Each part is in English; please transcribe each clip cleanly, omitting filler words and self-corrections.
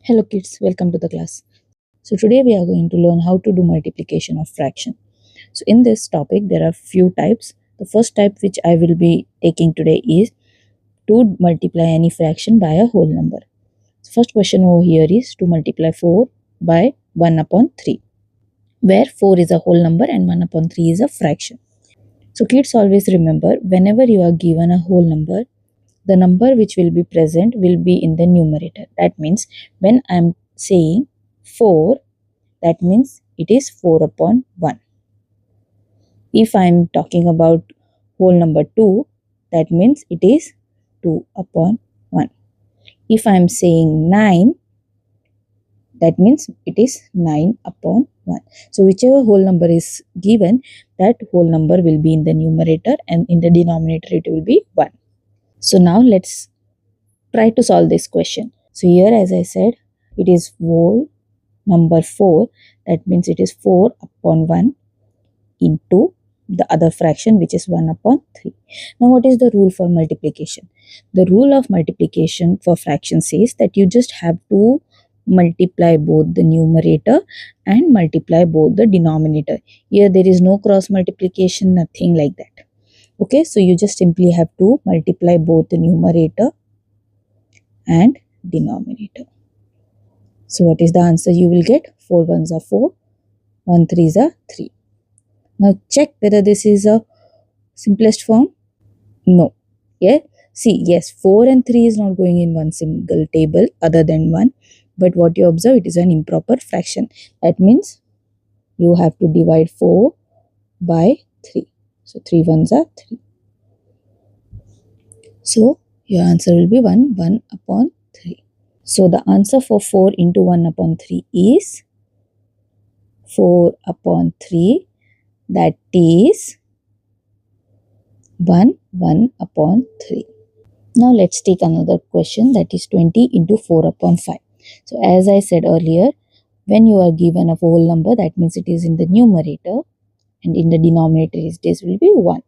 Hello kids, welcome to the class. So today we are going to learn how to do multiplication of fraction. So in this topic there are few types. The first type which I will be taking today is to multiply any fraction by a whole number. So first question over here is to multiply 4 by 1 upon 3, where 4 is a whole number and 1 upon 3 is a fraction. So kids, always remember, whenever you are given a whole number, the number which will be present will be in the numerator. That means when I am saying 4, that means it is 4 upon 1. If I am talking about whole number 2, that means it is 2 upon 1. If I am saying 9, that means it is 9 upon 1. So whichever whole number is given, that whole number will be in the numerator, and in the denominator it will be 1. So now let's try to solve this question. So here, as I said, it is whole number 4. That means it is 4 upon 1 into the other fraction, which is 1 upon 3. Now what is the rule for multiplication? The rule of multiplication for fraction says that you just have to multiply both the numerator and multiply both the denominator. Here there is no cross multiplication, nothing like that. Okay, so you just simply have to multiply both the numerator and denominator. So what is the answer you will get? 4 ones are 4, 1 3s are 3. Now check whether this is a simplest form. No. Yeah. See, yes, 4 and 3 is not going in one single table other than 1. But what you observe, it is an improper fraction. That means you have to divide 4 by 3. So 3 ones are 3. So your answer will be 1 upon 3. So the answer for 4 into 1 upon 3 is 4 upon 3. That is 1 upon 3. Now let's take another question, that is 20 into 4 upon 5. So as I said earlier, when you are given a whole number, that means it is in the numerator, and in the denominator this will be 1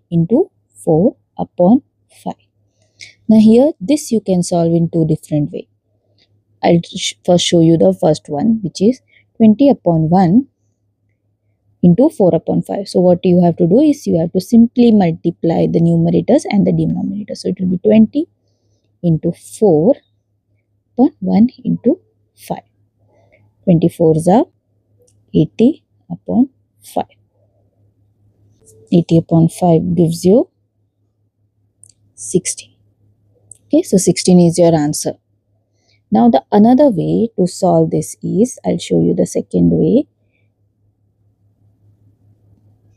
into 4 upon 5. Now here this you can solve in two different ways. I'll first show you the first one, which is 20 upon 1 into 4 upon 5. So what you have to do is you have to simply multiply the numerators and the denominators. So it will be 20 into 4 upon 1 into 5. 24s are 80 upon 5. 80 upon 5 gives you 16. Okay, so 16 is your answer. Now the another way to solve this is, I'll show you the second way.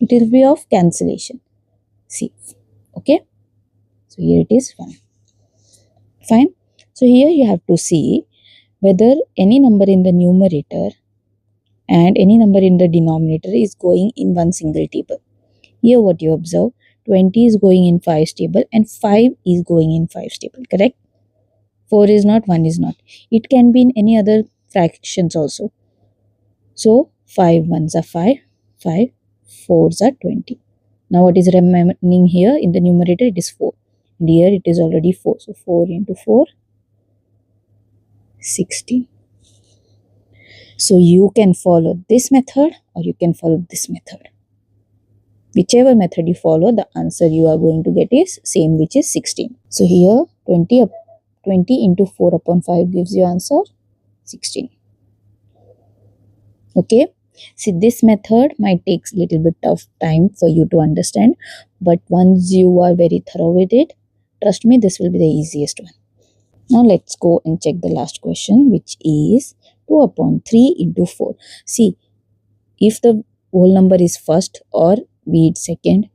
It will be of cancellation. See, okay. So here it is 1. Fine. So here you have to see whether any number in the numerator and any number in the denominator is going in one single table. Here what you observe, 20 is going in 5's table and 5 is going in 5's table, correct? 4 is not, 1 is not. It can be in any other fractions also. So 5 ones are 5, 5 4s are 20. Now what is remaining here in the numerator? It is 4. And here it is already 4. So 4 into 4, 16. So you can follow this method or you can follow this method. Whichever method you follow, the answer you are going to get is same, which is 16. So here 20 into 4 upon 5 gives you answer 16. Okay. See, this method might take a little bit of time for you to understand, but once you are very thorough with it, trust me, this will be the easiest one. Now let's go and check the last question, which is 2 upon 3 into 4. See, if the whole number is first or be it second,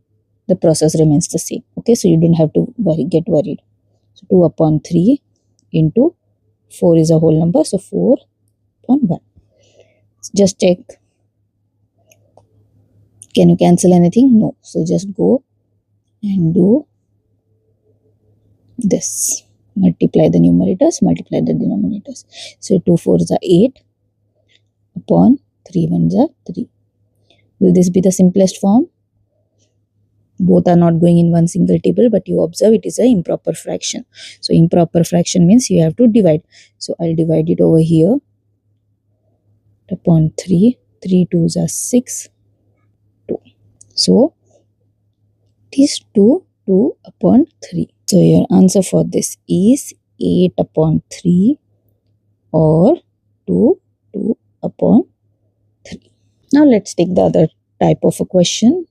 the process remains the same. Okay, so you don't have to get worried. So 2 upon 3 into 4 is a whole number, so 4 upon 1. Just check. Can you cancel anything? No. So just go and do this. Multiply the numerators, multiply the denominators. So 2 4s are 8 upon 3 1s are 3. Will this be the simplest form? both are not going in one single table, but you observe it is a improper fraction. So improper fraction means you have to divide. So I'll divide it over here upon 3. 3 2s are 6, 2. So it is 2 upon 3. So your answer for this is 8 upon 3 or 2 upon 3. Now let's take the other type of a question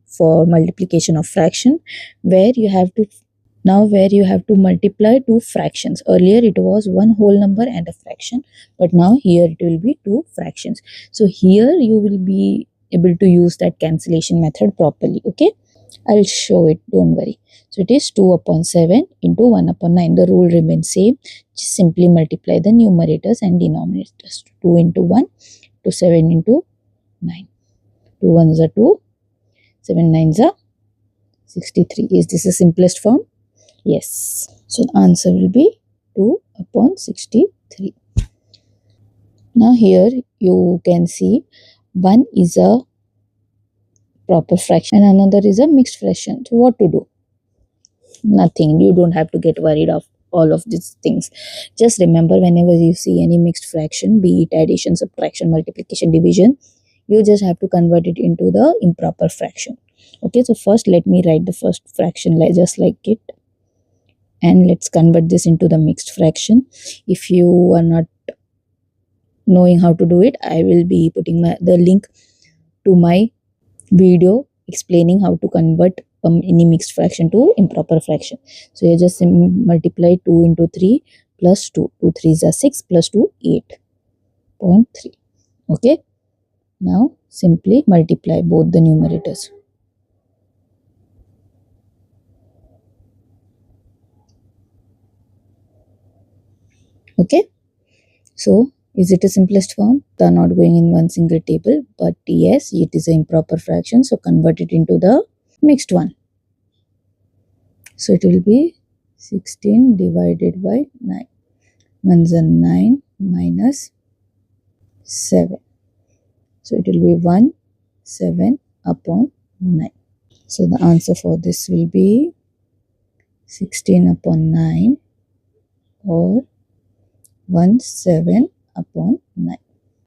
for multiplication of fraction, where you have to multiply two fractions. Earlier it was one whole number and a fraction, but now here it will be two fractions. So here you will be able to use that cancellation method properly. Okay, I'll show it, don't worry. So it is 2 upon 7 into 1 upon 9. The rule remains same. Just simply multiply the numerators and denominators. 2 into 1 to 7 into 9. 2 1s are 2. 7 9s are 63. Is this the simplest form? Yes. So the answer will be 2 upon 63. Now here you can see one is a proper fraction and another is a mixed fraction. So what to do? Nothing. You don't have to get worried of all of these things. Just remember, whenever you see any mixed fraction, be it addition, subtraction, multiplication, division, you just have to convert it into the improper fraction. Okay, so first let me write the first fraction just like it, and let's convert this into the mixed fraction. If you are not knowing how to do it, I will be putting the link to my video explaining how to convert any mixed fraction to improper fraction. So you just multiply 2 into 3 plus 2. 2 3s are 6 plus 2 8.3. Okay, now simply multiply both the numerators. Okay, so is it a simplest form? They are not going in one single table, but yes, it is an improper fraction. So convert it into the mixed one. So it will be 16 divided by 9. 1s are 9 minus 7. So it will be 1 7 upon 9. So the answer for this will be 16 upon 9 or 1 7 upon 9.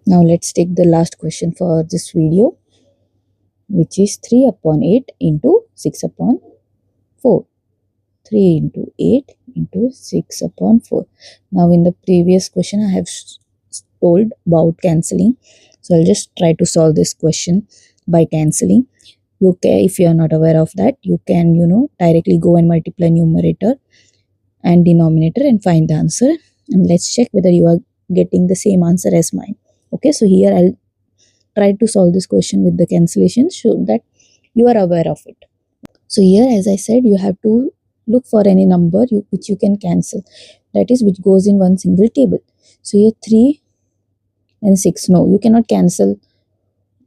Now let's take the last question for this video, which is 3 upon 8 into 6 upon 4. 3 into 8 into 6 upon 4. Now in the previous question I have told about cancelling. So I'll just try to solve this question by cancelling. You can, if you are not aware of that, you can directly go and multiply numerator and denominator and find the answer. And let's check whether you are getting the same answer as mine. Okay, so here I'll try to solve this question with the cancellation so that you are aware of it. So here, as I said, you have to look for any number which you can cancel, that is which goes in one single table. So here 3 and 6, no, you cannot cancel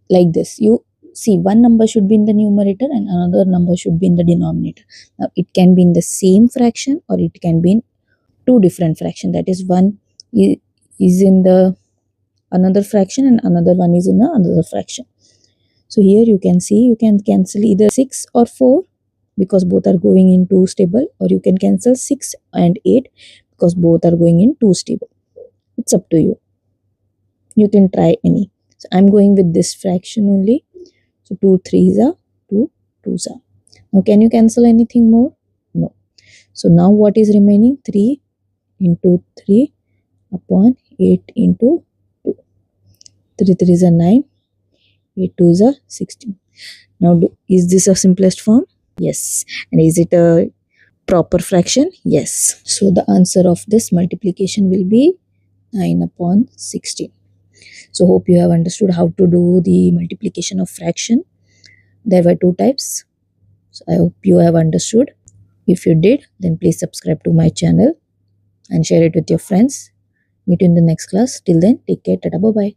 like this. You see, one number should be in the numerator and another number should be in the denominator. Now it can be in the same fraction or it can be in two different fractions, that is one is in the another fraction and another one is in the another fraction. So here you can see you can cancel either 6 or 4 because both are going in 2's table, or you can cancel 6 and 8 because both are going in 2's table. It's up to you. You can try any. So I'm going with this fraction only. So 2 3s are 2 2s are. Now can you cancel anything more? No. So now what is remaining? 3 into 3 upon 8 into 2. 3 3s are 9. 8 2s are 16. Now is this a simplest form? Yes. And is it a proper fraction? Yes. So the answer of this multiplication will be 9 upon 16. So hope you have understood how to do the multiplication of fraction. There were two types. So I hope you have understood. If you did, then please subscribe to my channel and share it with your friends. Meet you in the next class. Till then, take care. Tata, bye bye.